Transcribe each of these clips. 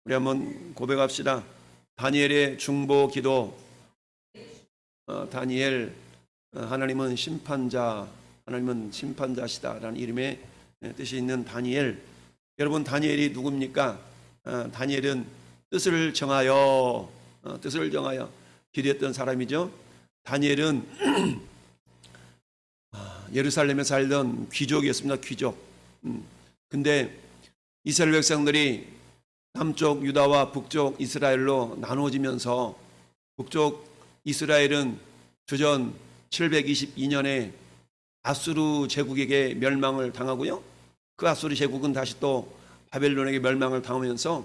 우리 한번 고백합시다. 다니엘의 중보 기도. 다니엘, 하나님은 심판자, 하나님은 심판자시다라는 이름의 뜻이 있는 다니엘. 여러분, 다니엘이 누굽니까? 다니엘은 뜻을 정하여 기도했던 사람이죠. 다니엘은 예루살렘에 살던 귀족이었습니다. 귀족. 근데 이스라엘 백성들이 남쪽 유다와 북쪽 이스라엘로 나누어지면서 북쪽 이스라엘은 주전 722년에 아수르 제국에게 멸망을 당하고요. 그 아수르 제국은 다시 또 바벨론에게 멸망을 당하면서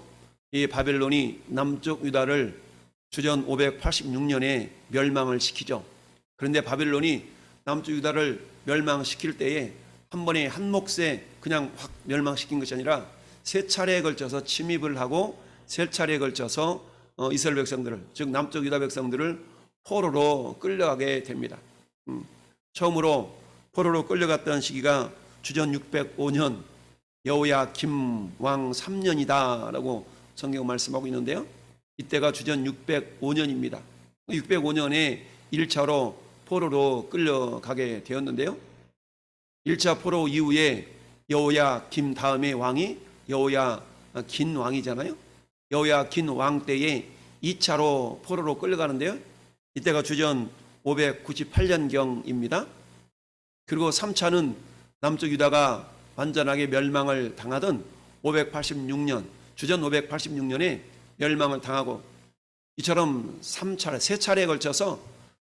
이 바벨론이 남쪽 유다를 주전 586년에 멸망을 시키죠. 그런데 바벨론이 남쪽 유다를 멸망시킬 때에 한 번에 한 몫에 그냥 확 멸망시킨 것이 아니라 세 차례에 걸쳐서 침입을 하고 세 차례에 걸쳐서 이스라엘 백성들을, 즉 남쪽 유다 백성들을 포로로 끌려가게 됩니다. 처음으로 포로로 끌려갔던 시기가 주전 605년 여호야김 왕 3년이다 라고 성경 말씀하고 있는데요. 이때가 주전 605년입니다. 605년에 1차로 포로로 끌려가게 되었는데요. 1차 포로 이후에 여호야김 다음의 왕이 여호야긴 왕이잖아요. 여호야긴 왕 때에 2차로 포로로 끌려가는데요. 이때가 주전 598년경입니다. 그리고 3차는 남쪽 유다가 완전하게 멸망을 당하던 586년, 주전 586년에 멸망을 당하고, 이처럼 3차례, 세 차례에 걸쳐서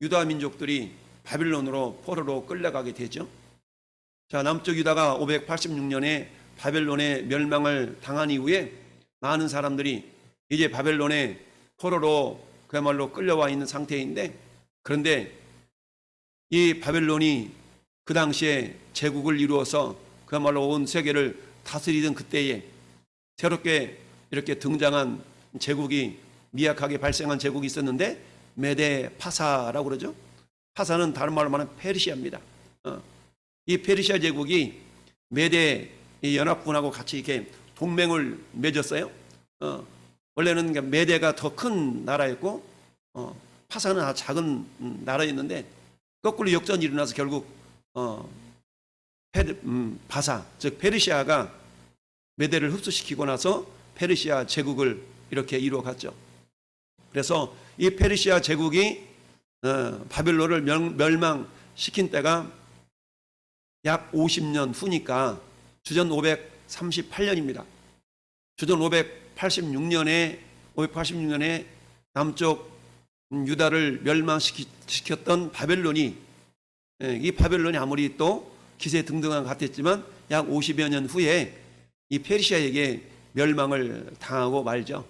유다 민족들이 바빌론으로 포로로 끌려가게 되죠. 자, 남쪽 유다가 586년에 바벨론에 멸망을 당한 이후에 많은 사람들이 이제 바벨론에 포로로 그야말로 끌려와 있는 상태인데, 그런데 이 바벨론이 그 당시에 제국을 이루어서 그야말로 온 세계를 다스리던 그때에 새롭게 이렇게 등장한 제국이, 미약하게 발생한 제국이 있었는데 메데 파사라고 그러죠. 파사는 다른 말로 말하면 페르시아입니다. 이 페르시아 제국이 메데 연합군하고 같이 이렇게 동맹을 맺었어요. 원래는 메데가 더 큰 나라였고 파사는 아주 작은 나라였는데 거꾸로 역전이 일어나서 결국 바사, 즉 페르시아가 메데를 흡수시키고 나서 페르시아 제국을 이렇게 이루어갔죠. 그래서 이 페르시아 제국이 바벨론을 멸망시킨 때가 약 50년 후니까 주전 538년입니다. 주전 586년에 남쪽 유다를 멸망시켰던 바벨론이, 이 바벨론이 아무리 또 기세등등한 것 같았지만 약 50여 년 후에 이 페르시아에게 멸망을 당하고 말죠.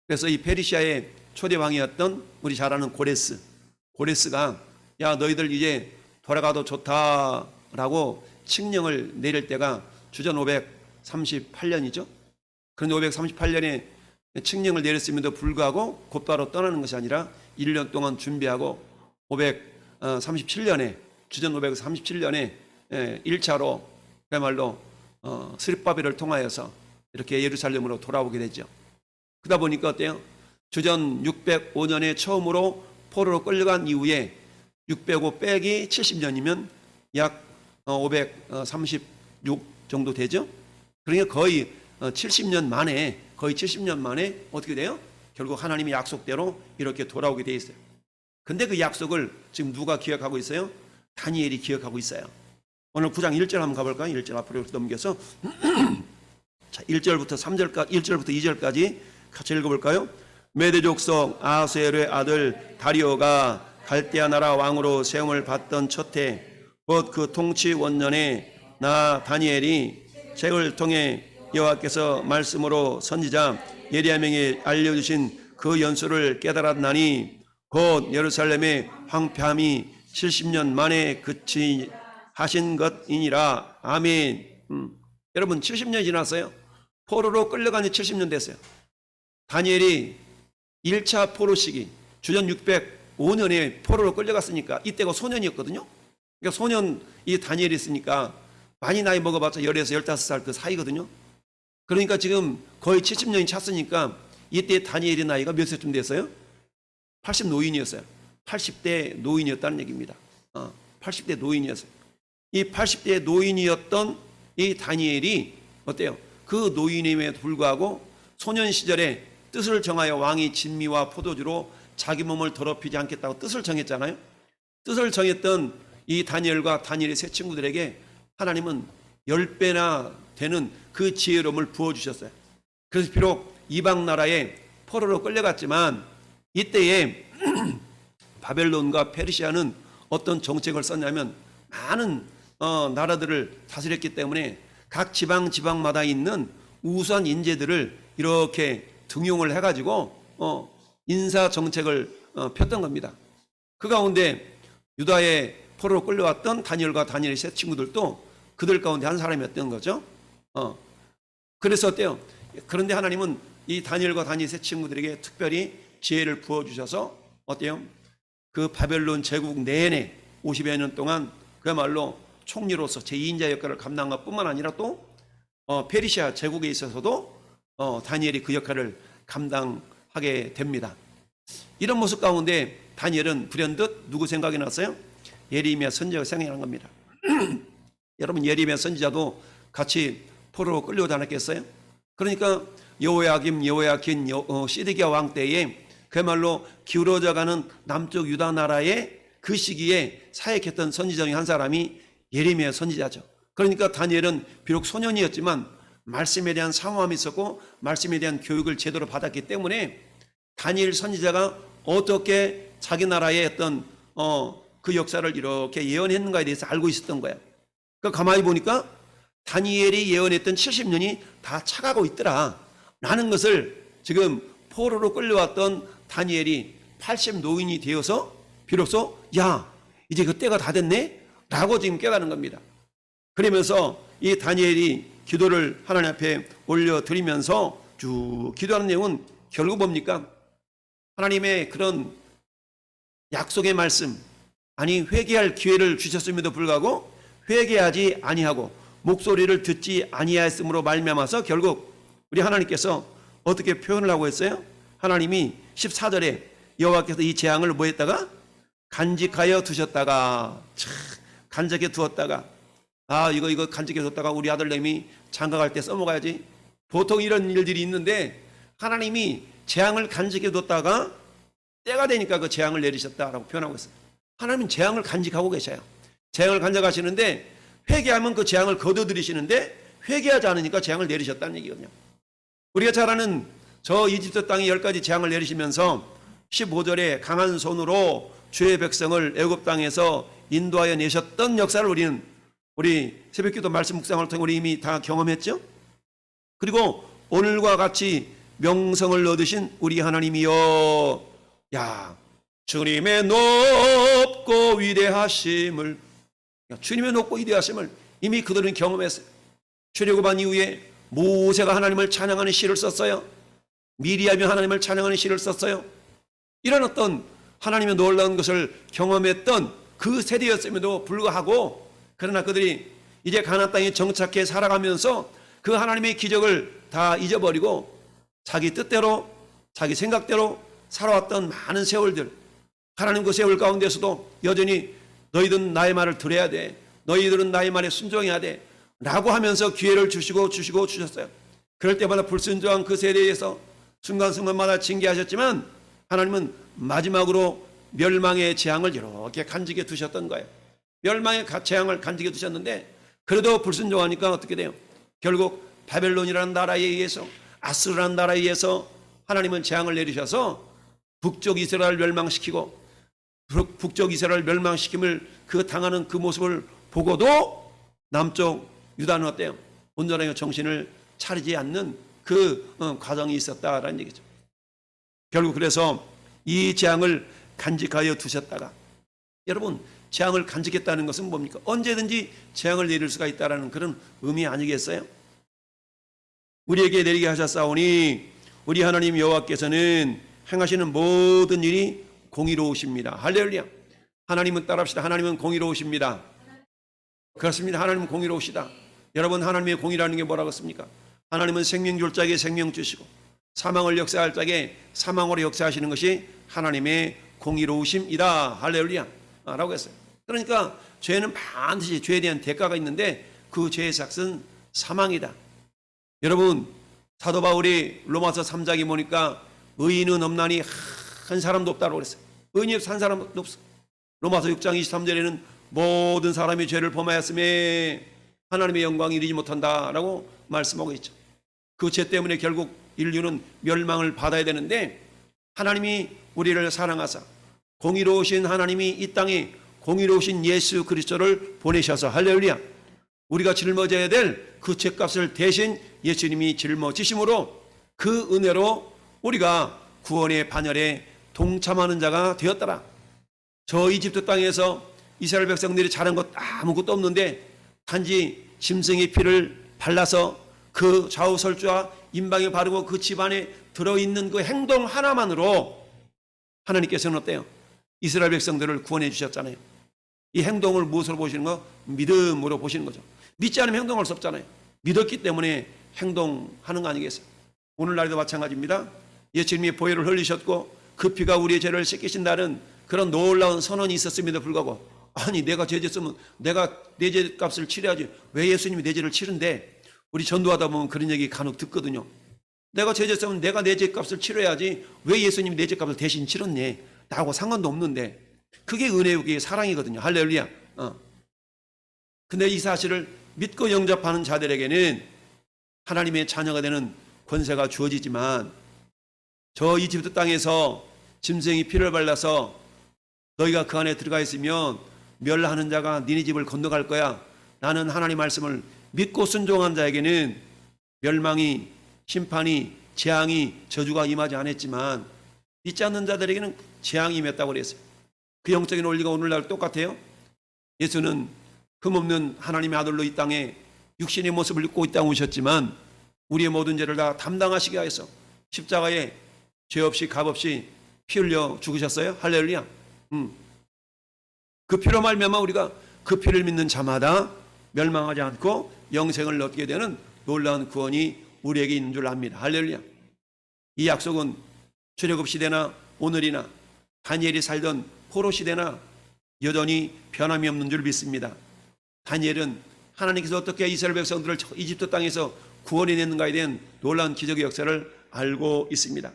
그래서 이 페르시아의 초대 왕이었던 우리 잘 아는 고레스가 야, 너희들 이제 돌아가도 좋다라고 칙령을 내릴 때가 주전 538년이죠. 그런데 538년에 칙령을 내렸음에도 불구하고 곧바로 떠나는 것이 아니라 1년 동안 준비하고 537년에 주전 537년에 1차로 그야말로 스룹바벨을 통하여서 이렇게 예루살렘으로 돌아오게 되죠. 그러다 보니까 어때요? 주전 605년에 처음으로 포로로 끌려간 이후에 605 빼기 70년이면 약 536 정도 되죠. 그러니까 거의 70년 만에 어떻게 돼요? 결국 하나님의 약속대로 이렇게 돌아오게 돼 있어요. 근데 그 약속을 지금 누가 기억하고 있어요? 다니엘이 기억하고 있어요. 오늘 9장 1절 한번 가볼까요? 1절 앞으로 이렇게 넘겨서 자, 1절부터 3절까지, 1절부터 2절까지 같이 읽어볼까요? 메대 족속 아하수에르의 아들 다리오가 갈대아 나라 왕으로 세움을 받던 첫해 곧 그 통치 원년에 나 다니엘이 책을 통해 여호와께서 말씀으로 선지자 예레미야에게 알려주신 그 연수를 깨달았나니 곧 예루살렘의 황폐함이 70년 만에 그치 하신 것이니라. 아멘. 여러분, 70년이 지났어요. 포로로 끌려간 지 70년 됐어요. 다니엘이 1차 포로 시기 주전 605년에 포로로 끌려갔으니까 이때가 소년이었거든요. 그러니까 소년 이 다니엘이 있으니까 많이 나이 먹어봤자 10에서 15살 그 사이거든요. 그러니까 지금 거의 70년이 찼으니까 이때 다니엘의 나이가 몇 세쯤 됐어요? 80 노인이었어요. 80대 노인이었다는 얘기입니다. 80대 노인이었어요. 이 80대 노인이었던 이 다니엘이 어때요? 그 노인임에도 불구하고 소년 시절에 뜻을 정하여 왕이 진미와 포도주로 자기 몸을 더럽히지 않겠다고 뜻을 정했잖아요. 뜻을 정했던 이 다니엘과 다니엘의 세 친구들에게 하나님은 10배나 되는 그 지혜로움을 부어주셨어요. 그래서 비록 이방 나라에 포로로 끌려갔지만 이때에 바벨론과 페르시아는 어떤 정책을 썼냐면 많은 나라들을 다스렸기 때문에 각 지방마다 있는 우수한 인재들을 이렇게 등용을 해가지고 인사 정책을 폈던 겁니다. 그 가운데 유다의 포로로 끌려왔던 다니엘과 다니엘의 세 친구들도 그들 가운데 한 사람이었던 거죠. 그래서 어때요? 그런데 하나님은 이 다니엘과 다니엘 세 친구들에게 특별히 지혜를 부어주셔서 어때요? 그 바벨론 제국 내내 50여 년 동안 그야말로 총리로서 제2인자 역할을 감당한 것뿐만 아니라 또 페르시아 제국에 있어서도 다니엘이 그 역할을 감당하게 됩니다. 이런 모습 가운데 다니엘은 불현듯 누구 생각이 났어요? 예레미야 선지자가 생각이 난 겁니다. 여러분 예레미야 선지자도 같이 포로로 끌려오지 않았겠어요? 그러니까 여호야김, 시드기야 왕 때에 그야말로 기울어져가는 남쪽 유다 나라의 그 시기에 사역했던 선지자 중에 한 사람이 예레미야 선지자죠. 그러니까 다니엘은 비록 소년이었지만 말씀에 대한 사모함이 있었고 말씀에 대한 교육을 제대로 받았기 때문에 다니엘 선지자가 어떻게 자기 나라의 어떤 그 역사를 이렇게 예언했는가에 대해서 알고 있었던 거예요. 그러니까 가만히 보니까 다니엘이 예언했던 70년이 다 차가고 있더라 라는 것을 지금 포로로 끌려왔던 다니엘이 80 노인이 되어서 비로소 야 이제 그 때가 다 됐네 라고 지금 깨닫는 겁니다. 그러면서 이 다니엘이 기도를 하나님 앞에 올려드리면서 쭉 기도하는 내용은 결국 뭡니까? 하나님의 그런 약속의 말씀, 아니 회개할 기회를 주셨음에도 불구하고 회개하지 아니하고 목소리를 듣지 아니하였으므로 말미암아서 결국 우리 하나님께서 어떻게 표현을 하고 있어요? 하나님이 14절에 여호와께서 이 재앙을 뭐 했다가? 간직하여 두셨다가 간직해 두었다가 이거 간직해 뒀다가 우리 아들내미 장가갈 때 써먹어야지. 보통 이런 일들이 있는데 하나님이 재앙을 간직해 뒀다가 때가 되니까 그 재앙을 내리셨다라고 표현하고 있어요. 하나님은 재앙을 간직하고 계셔요. 재앙을 간직하시는데 회개하면 그 재앙을 거둬들이시는데 회개하지 않으니까 재앙을 내리셨다는 얘기거든요. 우리가 잘 아는 저 이집트 땅에 10가지 재앙을 내리시면서 15절에 강한 손으로 주의 백성을 애굽 땅에서 인도하여 내셨던 역사를 우리 새벽기도 말씀 묵상을 통해 우리 이미 다 경험했죠. 그리고 오늘과 같이 명성을 얻으신 우리 하나님이여, 주님의 높고 위대하심을, 주님의 높고 위대하심을 이미 그들은 경험했어요. 출애굽한 이후에 모세가 하나님을 찬양하는 시를 썼어요. 미리암이 하나님을 찬양하는 시를 썼어요. 이런 어떤 하나님의 놀라운 것을 경험했던 그 세대였음에도 불구하고, 그러나 그들이 이제 가나안 땅에 정착해 살아가면서 그 하나님의 기적을 다 잊어버리고 자기 뜻대로 자기 생각대로 살아왔던 많은 세월들, 하나님 그 세월 가운데서도 여전히 너희들은 나의 말을 들어야 돼, 너희들은 나의 말에 순종해야 돼 라고 하면서 기회를 주셨어요. 그럴 때마다 불순종한 그 세대에서 순간순간마다 징계하셨지만 하나님은 마지막으로 멸망의 재앙을 이렇게 간직해 두셨던 거예요. 멸망의 재앙을 간직해 두셨는데 그래도 불순종하니까 어떻게 돼요? 결국 바벨론이라는 나라에 의해서, 아스르라는 나라에 의해서 하나님은 재앙을 내리셔서 북쪽 이스라엘을 멸망시키고, 북쪽 이스라엘을 멸망시킴을 그 당하는 그 모습을 보고도 남쪽 유다는 어때요? 온전하게 정신을 차리지 않는 그 과정이 있었다라는 얘기죠. 결국 그래서 이 재앙을 간직하여 두셨다가, 여러분 재앙을 간직했다는 것은 뭡니까? 언제든지 재앙을 내릴 수가 있다는 그런 의미 아니겠어요? 우리에게 내리게 하셨사오니 우리 하나님 여호와께서는 행하시는 모든 일이 공의로우십니다. 할렐루야. 하나님은 따라합시다. 하나님은 공의로우십니다. 그렇습니다. 하나님은 공의로우시다. 여러분 하나님의 공의라는 게 뭐라고 했습니까? 하나님은 생명 줄 자에게 생명 주시고 사망을 역사할 자에게 사망으로 역사하시는 것이 하나님의 공의로우심이다. 할렐루야. 라고 했어요. 그러니까 죄는 반드시 죄에 대한 대가가 있는데 그 죄의 삭은 사망이다. 여러분, 사도 바울이 로마서 3장에 보니까 의인은 없나니 한 사람도 없다고 그랬어요. 의인이 한 사람도 없어. 로마서 6장 23절에는 모든 사람이 죄를 범하였음에 하나님의 영광이 이르지 못한다라고 말씀하고 있죠. 그 죄 때문에 결국 인류는 멸망을 받아야 되는데 하나님이 우리를 사랑하사 공의로우신 하나님이 이 땅에 공의로우신 예수 그리스도를 보내셔서 할렐루야. 우리가 짊어져야 될 그 죄값을 대신 예수님이 짊어지심으로 그 은혜로 우리가 구원의 반열에 동참하는 자가 되었더라. 저 이집트 땅에서 이스라엘 백성들이 잘한 것 아무것도 없는데 단지 짐승의 피를 발라서 그 좌우설주와 임방에 바르고 그 집안에 들어있는 그 행동 하나만으로 하나님께서는 어때요? 이스라엘 백성들을 구원해 주셨잖아요. 이 행동을 무엇으로 보시는 거? 믿음으로 보시는 거죠. 믿지 않으면 행동할 수 없잖아요. 믿었기 때문에 행동하는 거 아니겠어요? 오늘날도 마찬가지입니다. 예수님이 보혈을 흘리셨고 그 피가 우리의 죄를 씻기신다는 그런 놀라운 선언이 있었음에도 불구하고 아니 내가 죄 졌으면 내가 내 죄값을 치러야지 왜 예수님이 내 죄를 치른대? 우리 전도하다 보면 그런 얘기 간혹 듣거든요. 내가 죄 졌으면 내가 내 죄값을 치러야지 왜 예수님이 내 죄값을 대신 치렀네? 나하고 상관도 없는데 그게 은혜요, 그게 사랑이거든요. 할렐루야. 근데 이 사실을 믿고 영접하는 자들에게는 하나님의 자녀가 되는 권세가 주어지지만 저 이집트 땅에서 짐승이 피를 발라서 너희가 그 안에 들어가 있으면 멸하는 자가 니네 집을 건너갈 거야. 나는 하나님 말씀을 믿고 순종한 자에게는 멸망이, 심판이, 재앙이, 저주가 임하지 않았지만 믿지 않는 자들에게는 재앙이 임했다고 그랬어요. 그 영적인 원리가 오늘날 똑같아요. 예수는 흠없는 하나님의 아들로 이 땅에 육신의 모습을 입고 이 땅에 오셨지만 우리의 모든 죄를 다 담당하시게 하여서 십자가에 죄 없이 값 없이 피 흘려 죽으셨어요. 할렐루야. 그 피로 말미암아 우리가 그 피를 믿는 자마다 멸망하지 않고 영생을 얻게 되는 놀라운 구원이 우리에게 있는 줄 압니다. 할렐루야. 이 약속은 출애굽 시대나 오늘이나 다니엘이 살던 포로 시대나 여전히 변함이 없는 줄 믿습니다. 다니엘은 하나님께서 어떻게 이스라엘 백성들을 이집트 땅에서 구원해냈는가에 대한 놀라운 기적의 역사를 알고 있습니다.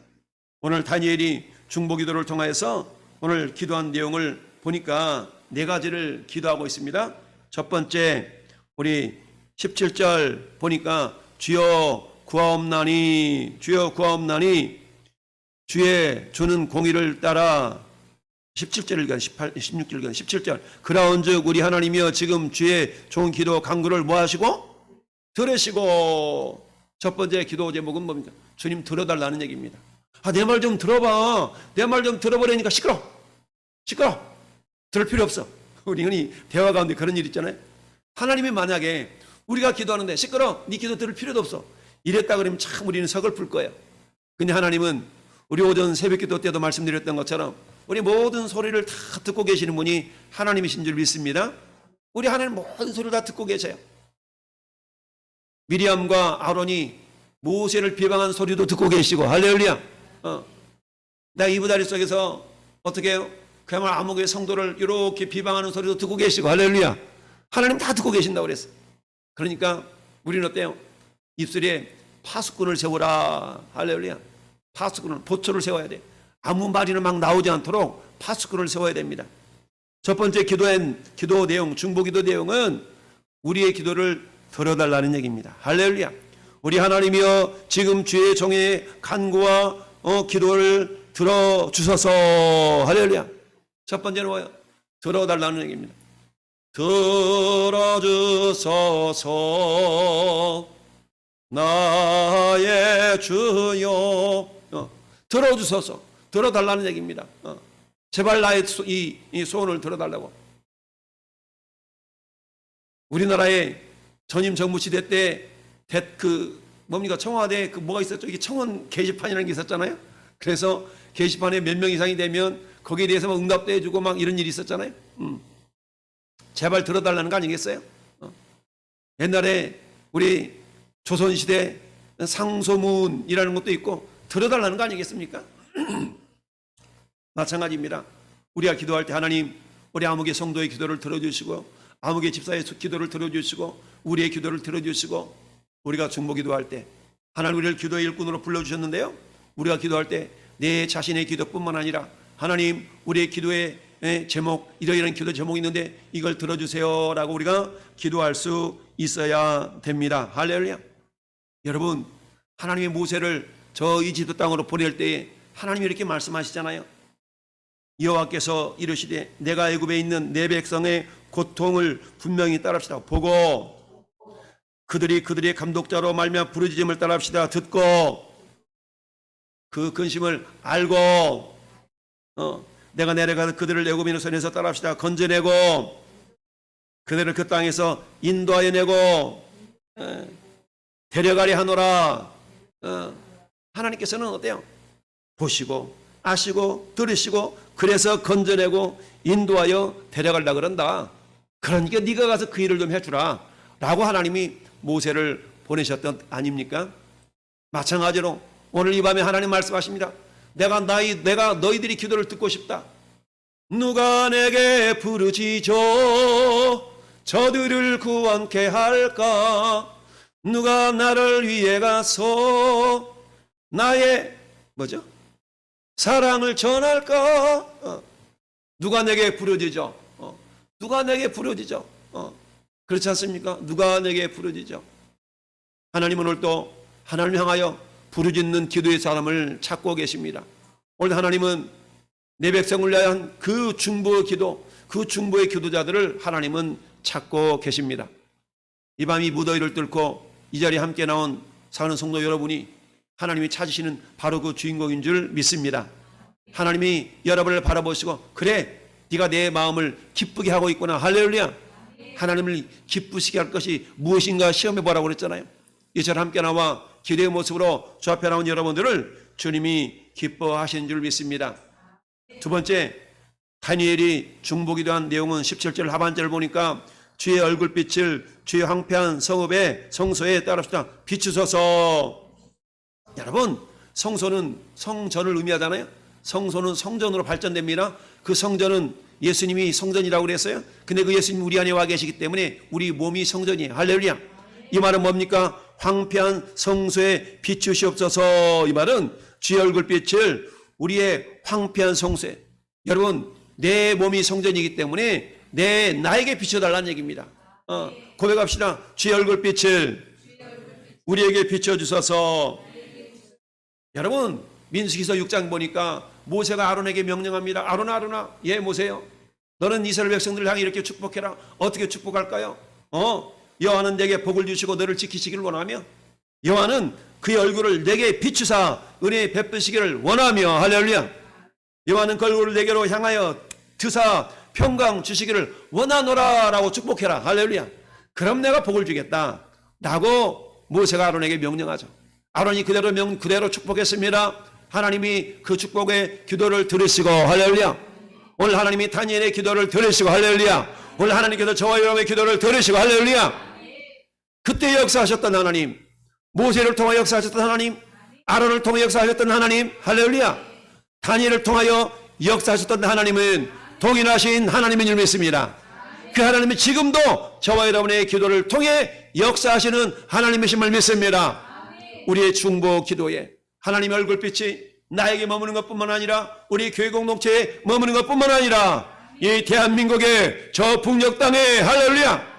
오늘 다니엘이 중보기도를 통해서 오늘 기도한 내용을 보니까 네 가지를 기도하고 있습니다. 첫 번째, 우리 17절 보니까 주여 구하옵나니 주여 구하옵나니 주의 주는 공의를 따라 17절 읽은 16절 읽은 17절 그라온즉 우리 하나님이여 지금 주의 좋은 기도 간구를 뭐하시고 들으시고 첫 번째 기도 제목은 뭡니까? 주님 들어달라는 얘기입니다. 내 말 좀 들어봐. 내 말 좀 들어보려니까 시끄러. 들을 필요 없어. 우리 흔히 대화 가운데 그런 일 있잖아요. 하나님이 만약에 우리가 기도하는데 시끄러. 네 기도 들을 필요도 없어. 이랬다 그러면 참 우리는 서글플 거예요. 근데 하나님은 우리 오전 새벽기도 때도 말씀드렸던 것처럼 우리 모든 소리를 다 듣고 계시는 분이 하나님이신 줄 믿습니다. 우리 하나님 모든 소리를 다 듣고 계세요. 미리암과 아론이 모세를 비방한 소리도 듣고 계시고 할렐루야. 나 이부다리 속에서 어떻게 해요? 그야말로 암흑의 성도를 이렇게 비방하는 소리도 듣고 계시고 할렐루야. 하나님 다 듣고 계신다고 그랬어요. 그러니까 우리는 어때요? 입술에 파수꾼을 세우라. 할렐루야. 파수꾼을 보초를 세워야 돼. 아무 말이나 막 나오지 않도록 파수꾼을 세워야 됩니다. 첫 번째 기도 내용, 중보기도 내용은 우리의 기도를 들어달라는 얘기입니다. 할렐루야. 우리 하나님이여 지금 주의 종의 간구와 기도를 들어주소서. 할렐루야. 첫 번째는 뭐예요? 들어달라는 얘기입니다. 들어주소서 나의 주여. 들어주소서. 들어달라는 얘기입니다. 제발 나의 이 소원을 들어달라고. 우리나라의 전임 정부 시대 때 청와대 뭐가 있었죠? 이게 청원 게시판이라는 게 있었잖아요. 그래서 게시판에 몇 명 이상이 되면 거기에 대해서 막 응답도 해주고 막 이런 일이 있었잖아요. 제발 들어달라는 거 아니겠어요? 옛날에 우리 조선시대 상소문이라는 것도 있고 들어달라는 거 아니겠습니까? 마찬가지입니다. 우리가 기도할 때 하나님 우리 아무개 성도의 기도를 들어주시고 아무개 집사의 기도를 들어주시고 우리의 기도를 들어주시고 우리가 중보 기도할 때 하나님 우리를 기도의 일꾼으로 불러주셨는데요. 우리가 기도할 때 내 자신의 기도뿐만 아니라 하나님 우리의 기도의 제목 이러이러한 기도 제목이 있는데 이걸 들어주세요 라고 우리가 기도할 수 있어야 됩니다. 할렐루야. 여러분 하나님의 모세를 저 이집트 땅으로 보낼 때에 하나님이 이렇게 말씀하시잖아요. 여호와께서 이르시되 내가 애굽에 있는 내 백성의 고통을 분명히 따릅시다. 보고 그들의 감독자로 말미암아 부르짖음을 따릅시다. 듣고 그 근심을 알고 내가 내려가서 그들을 애굽인의 손에서 따릅시다. 건져내고 그들을 그 땅에서 인도하여 내고 데려가려 하노라. 하나님께서는 어때요? 보시고 아시고 들으시고 그래서 건져내고 인도하여 데려가려고 그런다. 그러니까 네가 가서 그 일을 좀 해주라 라고 하나님이 모세를 보내셨던 아닙니까? 마찬가지로 오늘 이 밤에 하나님 말씀하십니다. 내가 너희들이 기도를 듣고 싶다. 누가 내게 부르짖어 저들을 구원케 할까? 누가 나를 위해 가서 나의 사랑을 전할까? 누가 내게 부르짖어? 누가 내게 부르짖어? 그렇지 않습니까? 누가 내게 부르짖어? 하나님은 오늘 또 하나님을 향하여 부르짖는 기도의 사람을 찾고 계십니다. 오늘 하나님은 내 백성을 위한 그 중보의 기도, 그 중보의 기도자들을 하나님은 찾고 계십니다. 이 밤 이 무더위를 뚫고 이 자리에 함께 나온 사는 성도 여러분이 하나님이 찾으시는 바로 그 주인공인 줄 믿습니다. 하나님이 여러분을 바라보시고 그래 네가 내 마음을 기쁘게 하고 있구나. 할렐루야. 하나님을 기쁘시게 할 것이 무엇인가 시험해보라고 그랬잖아요. 이처럼 함께 나와 기도의 모습으로 주 앞에 나온 여러분들을 주님이 기뻐하신 줄 믿습니다. 두 번째, 다니엘이 중보기도한 내용은 17절 하반절을 보니까 주의 얼굴빛을 주의 황폐한 성소에 따릅시다. 비추소서. 여러분, 성소는 성전을 의미하잖아요. 성소는 성전으로 발전됩니다. 그 성전은 예수님이 성전이라고 그랬어요. 근데 그 예수님 우리 안에 와 계시기 때문에 우리 몸이 성전이에요. 할렐루야. 이 말은 뭡니까? 황폐한 성소에 비추시옵소서. 이 말은 주의 얼굴빛을 우리의 황폐한 성소에, 여러분 내 몸이 성전이기 때문에 나에게 비춰달라는 얘기입니다. 고백합시다. 주의 얼굴빛을 우리에게 비춰주소서. 여러분 민수기서 6장 보니까 모세가 아론에게 명령합니다. 아론아, 예 모세요, 너는 이스라엘 백성들을 향해 이렇게 축복해라. 어떻게 축복할까요? 여호와는 내게 복을 주시고 너를 지키시기를 원하며 여호와는 그의 얼굴을 내게 비추사 은혜 베푸시기를 원하며. 할렐루야. 여호와는 그 얼굴을 내게로 향하여 드사 평강 주시기를 원하노라 라고 축복해라. 할렐루야. 그럼 내가 복을 주겠다 라고 모세가 아론에게 명령하죠. 아론이 그대로 축복했습니다. 하나님이 그 축복의 기도를 들으시고. 할렐루야. 오늘 하나님이 다니엘의 기도를 들으시고. 할렐루야. 오늘 하나님께서 저와 여러분의 기도를 들으시고. 할렐루야. 그때 역사하셨던 하나님, 모세를 통하여 역사하셨던 하나님, 아론을 통하여 역사하셨던 하나님, 할렐루야. 다니엘을 통하여 역사하셨던 하나님은 동일하신 하나님인 줄 믿습니다. 그 하나님이 지금도 저와 여러분의 기도를 통해 역사하시는 하나님이심을 믿습니다. 우리의 중보 기도에 하나님의 얼굴빛이 나에게 머무는 것뿐만 아니라 우리 교회 공동체에 머무는 것뿐만 아니라 이 대한민국의 저 북녘 땅에 할렐루야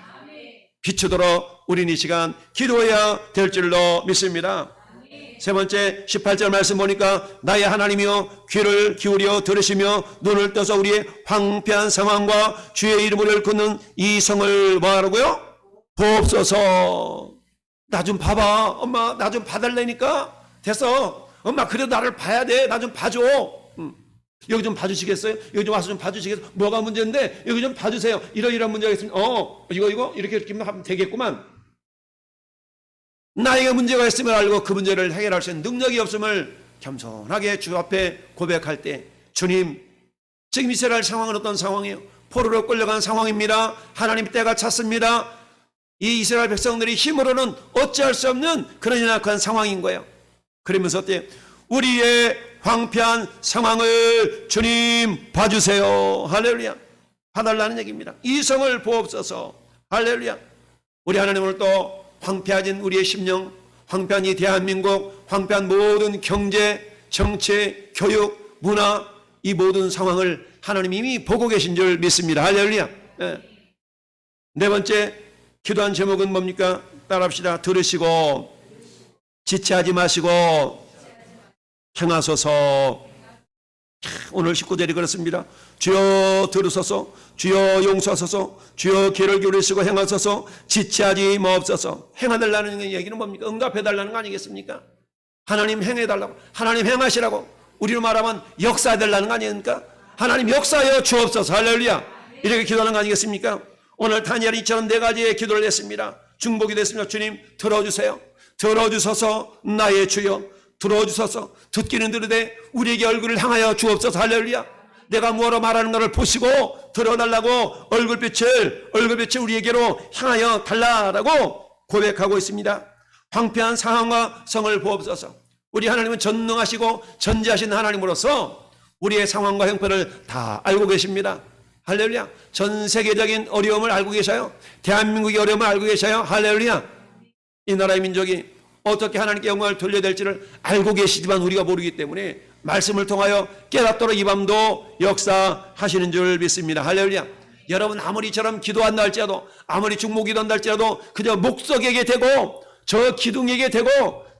비추도록 우리는 이 시간 기도해야 될 줄로 믿습니다. 세 번째 18절 말씀 보니까 나의 하나님이여 귀를 기울여 들으시며 눈을 떠서 우리의 황폐한 상황과 주의 이름을 걷는 이 성을 뭐하라고요? 보옵소서. 나 좀 봐봐. 엄마 나 좀 봐달라니까. 됐어. 엄마 그래도 나를 봐야 돼. 나 좀 봐줘. 여기 좀 봐주시겠어요? 여기 좀 와서 좀 봐주시겠어요? 뭐가 문제인데 여기 좀 봐주세요. 이런 문제가 있으면 이거 이렇게 하면 되겠구만. 나에게 문제가 있음을 알고 그 문제를 해결할 수 있는 능력이 없음을 겸손하게 주 앞에 고백할 때, 주님 지금 이스라엘 상황은 어떤 상황이에요? 포로로 끌려간 상황입니다. 하나님 때가 찼습니다. 이 이스라엘 백성들이 힘으로는 어찌할 수 없는 그런 연약한 상황인 거예요. 그러면서 어때요? 우리의 황폐한 상황을 주님 봐주세요. 할렐루야. 봐달라는 얘기입니다. 이 성을 보옵소서. 할렐루야. 우리 하나님은 또 황폐해진 우리의 심령, 황폐한 이 대한민국, 황폐한 모든 경제, 정치, 교육, 문화, 이 모든 상황을 하나님이 이미 보고 계신 줄 믿습니다. 할렐루야. 네 번째 기도한 제목은 뭡니까? 따라합시다. 들으시고 지체하지 마시고 행하소서. 오늘 19절이 그렇습니다. 주여 들으소서, 주여 용서하소서, 주여 귀를 기울이시고 행하소서, 지체하지 마옵소서. 행하달라는 얘기는 뭡니까? 응답해달라는 거 아니겠습니까? 하나님 행해달라고, 하나님 행하시라고, 우리로 말하면 역사해달라는 거 아닙니까? 하나님 역사하여 주옵소서. 할렐루야. 이렇게 기도하는 거 아니겠습니까? 오늘 다니엘이 이처럼 네 가지의 기도를 했습니다. 중복이 됐습니다. 주님 들어주세요. 들어주소서 나의 주여. 들어주소서. 듣기는 들으되 우리에게 얼굴을 향하여 주옵소서. 할렐루야. 내가 뭐로 말하는 것을 보시고 들어달라고 얼굴빛을 우리에게로 향하여 달라라고 고백하고 있습니다. 황폐한 상황과 성을 보옵소서. 우리 하나님은 전능하시고 전지하신 하나님으로서 우리의 상황과 형편을 다 알고 계십니다. 할렐루야. 전 세계적인 어려움을 알고 계셔요. 대한민국의 어려움을 알고 계셔요. 할렐루야. 이 나라의 민족이 어떻게 하나님께 영광을 돌려야 될지를 알고 계시지만 우리가 모르기 때문에 말씀을 통하여 깨닫도록 이 밤도 역사하시는 줄 믿습니다. 할렐루야. 여러분 아무리 이처럼 기도한다 할지라도, 아무리 중보기도한다 할지라도 그저 목석에게 되고 저 기둥에게 되고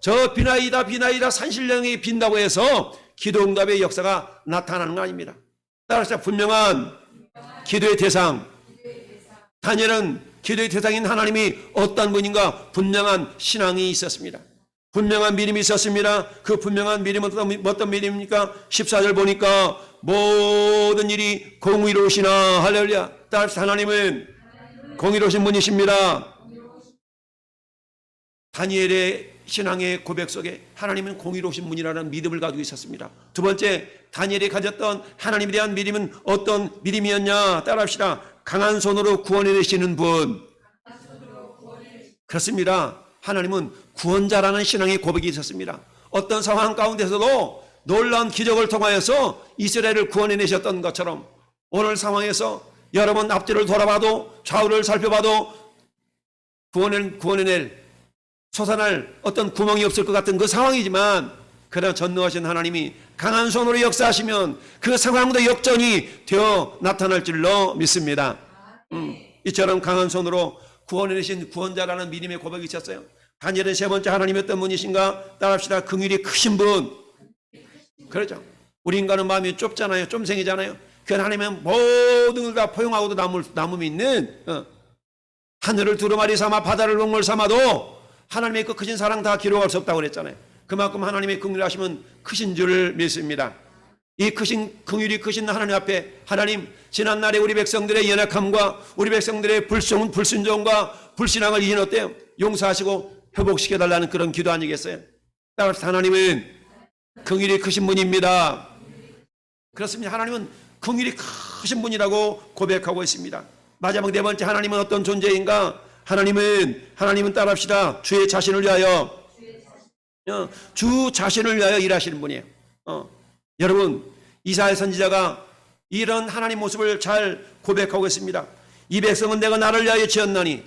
저 비나이다 산신령이 빈다고 해서 기도 응답의 역사가 나타나는 거 아닙니다. 따라서 분명한 기도의 대상, 다니엘은 기도의 대상인 하나님이 어떤 분인가 분명한 신앙이 있었습니다. 분명한 믿음이 있었습니다. 그 분명한 믿음은 어떤 믿음입니까? 14절 보니까 모든 일이 공의로우시나. 할렐루야. 따라서 하나님은 공의로우신 분이십니다. 다니엘의 신앙의 고백 속에 하나님은 공의로우신 분이라는 믿음을 가지고 있었습니다. 두 번째, 다니엘이 가졌던 하나님에 대한 믿음은 어떤 믿음이었냐? 따라합시다. 강한 손으로 구원해내시는 분. 그렇습니다. 하나님은 구원자라는 신앙의 고백이 있었습니다. 어떤 상황 가운데서도 놀라운 기적을 통하여서 이스라엘을 구원해내셨던 것처럼 오늘 상황에서 여러분 앞뒤를 돌아봐도 좌우를 살펴봐도 구원해낼 솟아날 어떤 구멍이 없을 것 같은 그 상황이지만 그러나 전능하신 하나님이 강한 손으로 역사하시면 그 상황도 역전이 되어 나타날 줄로 믿습니다. 이처럼 강한 손으로 구원해내신 구원자라는 믿음의 고백이 있었어요. 다니엘은 세 번째 하나님이 어떤 분이신가? 따라합시다. 긍휼이 크신 분. 그렇죠. 우리 인간은 마음이 좁잖아요. 쫌생이잖아요. 그 하나님은 모든 걸 다 포용하고도 남음이 있는 하늘을 두루마리 삼아 바다를 동물 삼아도 하나님의 그 크신 사랑 다 기록할 수 없다고 그랬잖아요. 그만큼 하나님의 긍휼하심은 크신 줄 믿습니다. 이 긍휼이 크신 하나님 앞에 하나님 지난날에 우리 백성들의 연약함과 우리 백성들의 불순종과 불신앙을 이젠 어때요? 용서하시고 회복시켜달라는 그런 기도 아니겠어요? 따라서 하나님은 긍휼이 크신 분입니다. 그렇습니다. 하나님은 긍휼이 크신 분이라고 고백하고 있습니다. 마지막 네 번째 하나님은 어떤 존재인가? 하나님은 따라합시다. 주의 자신을 위하여 주 자신을 위하여 일하시는 분이에요. 여러분 이사야 선지자가 이런 하나님 모습을 잘 고백하고 있습니다. 이 백성은 내가 나를 위하여 지었나니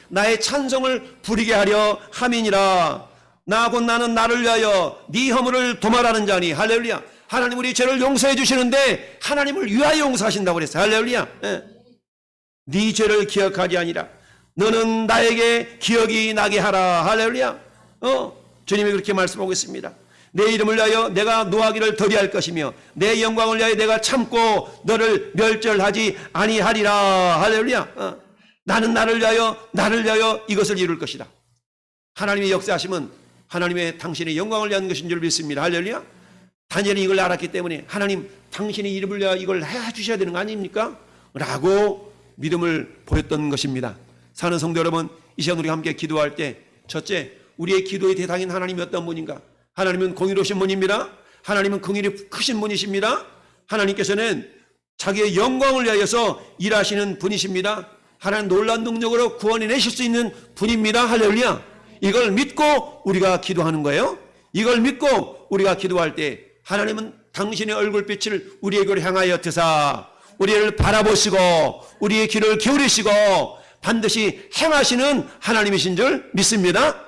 나의 찬송을 부리게 하려 함이니라. 나 곧 나는 나를 위하여 네 허물을 도말하는 자니. 할렐루야. 하나님 우리 죄를 용서해 주시는데 하나님을 위하여 용서하신다고 그랬어요. 할렐루야. 네 죄를 기억하지 아니라 너는 나에게 기억이 나게 하라. 할렐루야. 주님이 그렇게 말씀하고 있습니다. 내 이름을 위하여 내가 노하기를 더디할 것이며 내 영광을 위하여 내가 참고 너를 멸절하지 아니하리라. 할렐루야. 나는 나를 위하여 이것을 이룰 것이다. 하나님의 역사하심은 하나님의 당신의 영광을 위한 것인 줄 믿습니다. 할렐루야. 다니엘이 이걸 알았기 때문에 하나님 당신의 이름을 위하여 이걸 해주셔야 되는 거 아닙니까? 라고 믿음을 보였던 것입니다. 사는 성도 여러분, 이 시간 우리 함께 기도할 때 첫째, 우리의 기도의 대상인 하나님이 어떤 분인가? 하나님은 공의로우신 분입니다. 하나님은 긍휼이 크신 분이십니다. 하나님께서는 자기의 영광을 위하여서 일하시는 분이십니다. 하나님 놀라운 능력으로 구원해내실 수 있는 분입니다. 할렐루야. 이걸 믿고 우리가 기도하는 거예요. 이걸 믿고 우리가 기도할 때 하나님은 당신의 얼굴빛을 우리에게로 향하여 드사 우리를 바라보시고 우리의 귀를 기울이시고 반드시 행하시는 하나님이신 줄 믿습니다.